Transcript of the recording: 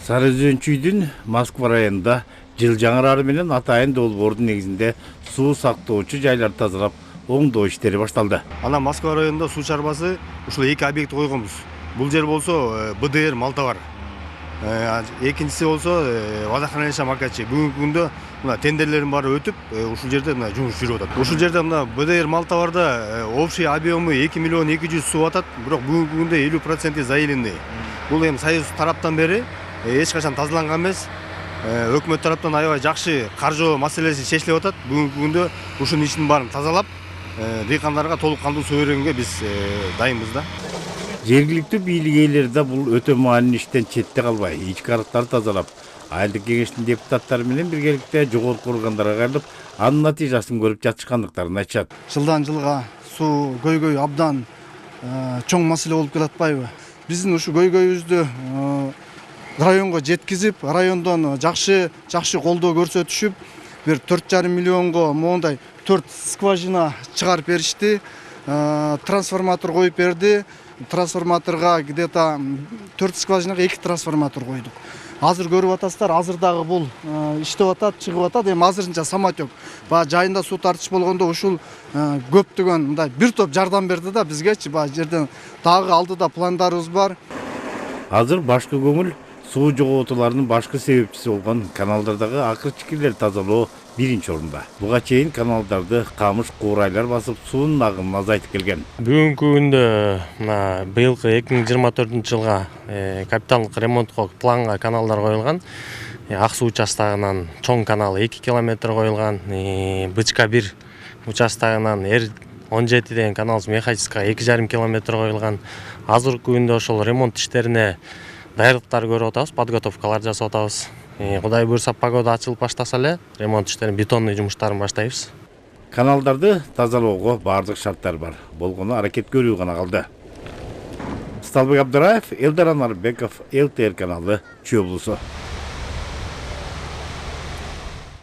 Сарыөзөнчүйдүн Москва районунда жылжаңырары менен атайын долбоордун негизинде суу сактоочу жайларды тазалап, оңдоо иштери башталды. Ана Москва районунда суу чарбасы ушул эки объект койгонбуз. Бул жер болсо БДР Малтабар. Экинчиси болсо водохранилище Макачи. Бүгүнкү күндө мына тендерлердин баары өтүп, ушул жерде мына жумуш жүрүп атат. Ушул жерде мына БДР Малтабарда общий объемы 2 миллион 200 суу атат, бирок бүгүнкү күндө 50% заиленди. Бул эми Союз тараптан бери эч качан тазаланган эмес. Өкмөт тараптан аябай жакшы каржоо маселеси чечилип атат. Бүгүнкү күндө ушунун ишин баарын тазалап, дыйкандарга толук кандуу суу берүүгө биз дайынбыз да. Жергиликтүү бийлик ээлери да бул өтө маанилүү иштен четте калбай, ички арыктарды тазалап, айылдык кеңештин депутаттары менен биргеликте жогорку органдарга кайрылып, анын натыйжасын көрүп жатышкандыктарын айтышат. Жылдан жылга суу көйгөй абдан чоң маселе болуп келатпайбы? Биздин ушу көйгөйүбүздү районго жеткизип, райондон жакшы колдоо көрсөтүшүп, бир 4,5 миллионго моундай 4 скважина чыгарып беришти, трансформатор коюп берди. Трансформаторга где-то 4 скважинага 2 трансформатор койдук. Азыр көрүп атасыздар, азыр дагы бул иштеп атат, чыгып атат. Эми азырынча самотек. Баягы жайында суу тартыш болгондо ушул көптөгөн мындай бир топ жардам берди да бизгечи. Баягы жерден дагы алдыда пландарыбыз бар. Азыр башкы көңүл суу жоготууларынын башкы себепчиси болгон каналдардагы акыр чикирлерди тазалоо биринчи орунда. Буга чейин каналдарды камыш, куурайлар басып, суунун агымын азайтып келген. Бүгүнкү күндө мына быйылкы 2024 жылга капиталдык ремонтко планга каналдар коюлган. Ак суу участагынан чоң канал 2 километр коюлган. Бычка 1 участагынан Р17 деген канал механическая 2,5 километр коюлган. Азыркы күндө ошол ремонт иштерине даярдыктар көрүп атабыз, подготовкалар жасап атабыз. Кудай буйрса погода ачылып баштаса эле ремонт иштерин, бетонный жумуштарын баштайбыз. Каналдарды тазалоого бардык шарттар бар. Болгону аракет көрүү гана калды. Сталбек Абдыраев, Элдар Анарбеков, ЛТР каналы, Чүй облусу.